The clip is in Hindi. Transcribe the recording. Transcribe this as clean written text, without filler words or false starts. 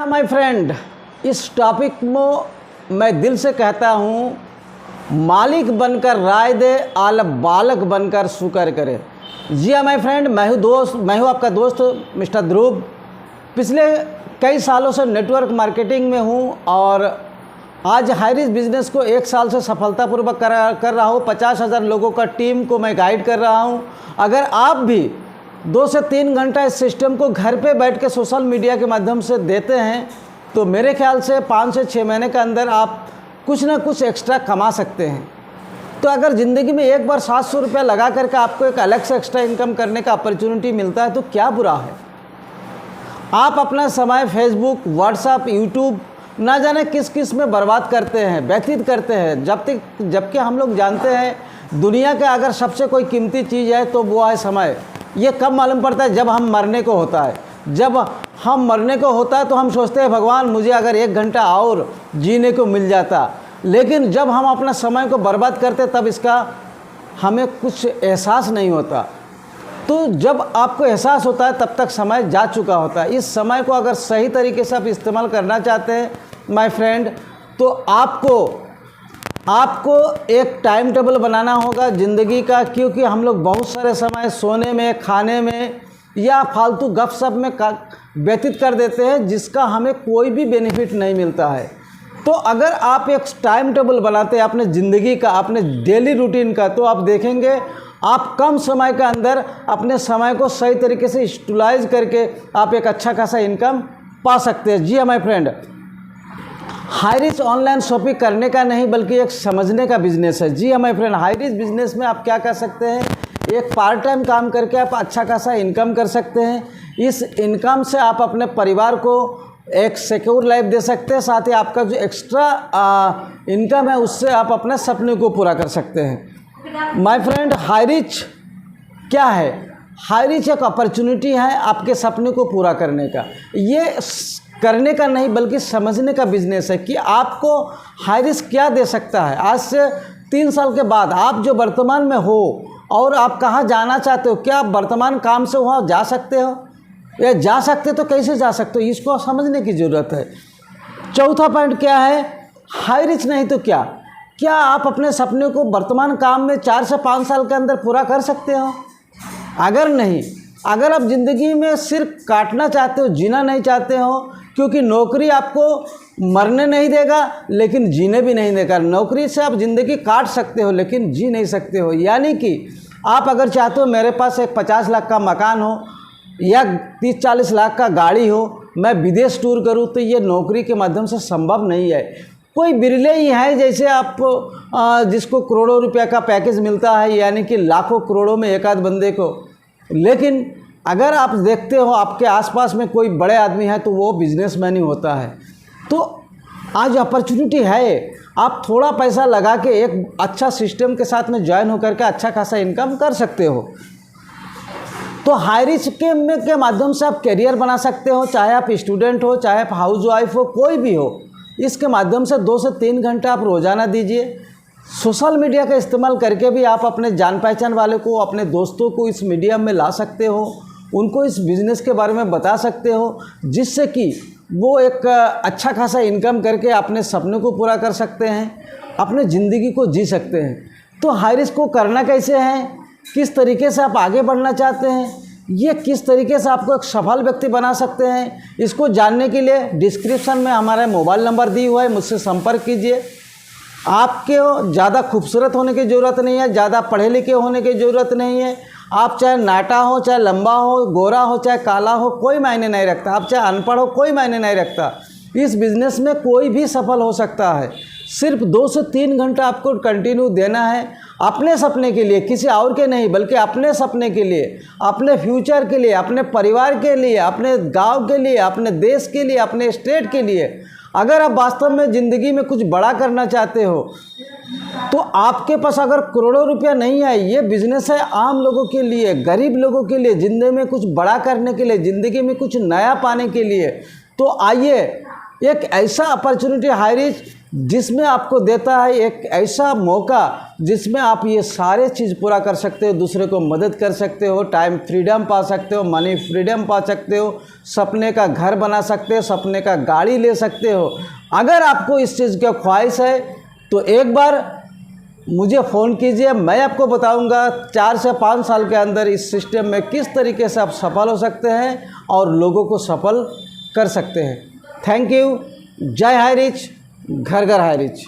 माय फ्रेंड, इस टॉपिक में मैं दिल से कहता हूँ, मालिक बनकर राय दे, आल बालक बनकर शुक्र करे। जी हाँ माय फ्रेंड, मैं हूँ आपका दोस्त मिस्टर ध्रुव। पिछले कई सालों से नेटवर्क मार्केटिंग में हूँ और आज हाई रिस्क बिजनेस को 1 साल से सफलतापूर्वक कर रहा हूँ। 50,000 लोगों का टीम को मैं गाइड कर रहा हूँ। अगर आप भी 2 से 3 घंटा इस सिस्टम को घर पे बैठ के सोशल मीडिया के माध्यम से देते हैं तो मेरे ख्याल से 5 से 6 महीने के अंदर आप कुछ ना कुछ एक्स्ट्रा कमा सकते हैं। तो अगर ज़िंदगी में एक बार 700 रुपया लगा करके आपको एक अलग से एक्स्ट्रा इनकम करने का अपॉर्चुनिटी मिलता है तो क्या बुरा है। आप अपना समय फेसबुक, व्हाट्सएप, यूट्यूब ना जाने किस किस में बर्बाद करते हैं, व्यतीत करते हैं, जबकि हम लोग जानते हैं दुनिया के अगर सबसे कोई कीमती चीज़ है तो वो है समय। ये कब मालूम पड़ता है? जब हम मरने को होता है। जब हम मरने को होता है तो हम सोचते हैं भगवान मुझे अगर 1 घंटा और जीने को मिल जाता, लेकिन जब हम अपना समय को बर्बाद करते तब इसका हमें कुछ एहसास नहीं होता। तो जब आपको एहसास होता है तब तक समय जा चुका होता है। इस समय को अगर सही तरीके से आप इस्तेमाल करना चाहते हैं माय फ्रेंड, तो आपको एक टाइम टेबल बनाना होगा ज़िंदगी का, क्योंकि हम लोग बहुत सारे समय सोने में, खाने में या फालतू गपशप में व्यतीत कर देते हैं जिसका हमें कोई भी बेनिफिट नहीं मिलता है। तो अगर आप एक टाइम टेबल बनाते हैं अपने ज़िंदगी का, अपने डेली रूटीन का, तो आप देखेंगे आप कम समय के अंदर अपने समय को सही तरीके से यूटिलाइज करके आप एक अच्छा खासा इनकम पा सकते हैं। जी हाँ my friend, high risk online shopping करने का नहीं बल्कि एक समझने का बिजनेस है। जी हाँ my friend, high risk business में आप क्या कर सकते हैं, एक पार्ट टाइम काम करके आप अच्छा खासा इनकम कर सकते हैं। इस इनकम से आप अपने परिवार को एक सिक्योर लाइफ दे सकते हैं, साथ ही आपका जो एक्स्ट्रा इनकम है उससे आप अपने सपने को पूरा कर सकते हैं। माय फ्रेंड, हाई रिच क्या है? हाई रिच एक अपॉर्चुनिटी है आपके सपने को पूरा करने का। ये करने का नहीं बल्कि समझने का बिजनेस है कि आपको हाई रिस्क क्या दे सकता है। आज से 3 साल के बाद आप जो वर्तमान में हो और आप कहाँ जाना चाहते हो, क्या आप वर्तमान काम से वहाँ जा सकते हो, या जा सकते तो कैसे जा सकते हो, इसको समझने की ज़रूरत है। चौथा पॉइंट क्या है? हाई रिच नहीं तो क्या आप अपने सपने को वर्तमान काम में 4 से 5 साल के अंदर पूरा कर सकते हो? अगर नहीं, अगर आप ज़िंदगी में सिर्फ काटना चाहते हो, जीना नहीं चाहते हो, क्योंकि नौकरी आपको मरने नहीं देगा लेकिन जीने भी नहीं देगा। नौकरी से आप ज़िंदगी काट सकते हो लेकिन जी नहीं सकते हो। यानी कि आप अगर चाहते हो मेरे पास एक 50 लाख का मकान हो या 30-40 लाख का गाड़ी हो, मैं विदेश टूर करूं, तो ये नौकरी के माध्यम से संभव नहीं है। कोई बिरले ही हैं जैसे आप जिसको करोड़ों रुपया का पैकेज मिलता है, यानी कि लाखों करोड़ों में एक आध बंदे को। लेकिन अगर आप देखते हो आपके आसपास में कोई बड़े आदमी है तो वो बिजनेसमैन ही होता है। तो आज अपॉर्चुनिटी है, आप थोड़ा पैसा लगा के एक अच्छा सिस्टम के साथ में ज्वाइन होकर के अच्छा खासा इनकम कर सकते हो। तो हाई रिस्क के माध्यम से आप करियर बना सकते हो, चाहे आप स्टूडेंट हो, चाहे आप हाउस वाइफ हो, कोई भी हो। इसके माध्यम से 2 से 3 घंटा आप रोज़ाना दीजिए। सोशल मीडिया का इस्तेमाल करके भी आप अपने जान पहचान वाले को, अपने दोस्तों को इस मीडियम में ला सकते हो, उनको इस बिज़नेस के बारे में बता सकते हो, जिससे कि वो एक अच्छा खासा इनकम करके अपने सपने को पूरा कर सकते हैं, अपने ज़िंदगी को जी सकते हैं। तो हाई रिस्क को करना कैसे है, किस तरीके से आप आगे बढ़ना चाहते हैं, ये किस तरीके से आपको एक सफल व्यक्ति बना सकते हैं, इसको जानने के लिए डिस्क्रिप्शन में हमारा मोबाइल नंबर दी हुआ है, मुझसे संपर्क कीजिए। आपके ज़्यादा खूबसूरत होने की ज़रूरत नहीं है, ज़्यादा पढ़े लिखे होने की ज़रूरत नहीं है। आप चाहे नाटा हो, चाहे लंबा हो, गोरा हो, चाहे काला हो, कोई मायने नहीं रखता। आप चाहे अनपढ़ हो, कोई मायने नहीं रखता। इस बिज़नेस में कोई भी सफल हो सकता है। सिर्फ 2 से 3 घंटा आपको कंटिन्यू देना है अपने सपने के लिए, किसी और के नहीं बल्कि अपने सपने के लिए, अपने फ्यूचर के लिए, अपने परिवार के लिए, अपने गांव के लिए, अपने देश के लिए, अपने स्टेट के लिए। अगर आप वास्तव में ज़िंदगी में कुछ बड़ा करना चाहते हो तो आपके पास अगर करोड़ों रुपया नहीं है, ये बिज़नेस है आम लोगों के लिए, गरीब लोगों के लिए, ज़िंदगी में कुछ बड़ा करने के लिए, ज़िंदगी में कुछ नया पाने के लिए। तो आइए, एक ऐसा अपॉर्चुनिटी हाई रिच जिसमें आपको देता है एक ऐसा मौका जिसमें आप ये सारे चीज़ पूरा कर सकते हो, दूसरे को मदद कर सकते हो, टाइम फ्रीडम पा सकते हो, मनी फ्रीडम पा सकते हो, सपने का घर बना सकते हो, सपने का गाड़ी ले सकते हो। अगर आपको इस चीज़ की ख्वाहिश है तो एक बार मुझे फ़ोन कीजिए, मैं आपको बताऊंगा 4 से 5 साल के अंदर इस सिस्टम में किस तरीके से आप सफल हो सकते हैं और लोगों को सफल कर सकते हैं। Thank you. जय हाई रिच, घर घर हाई रिच।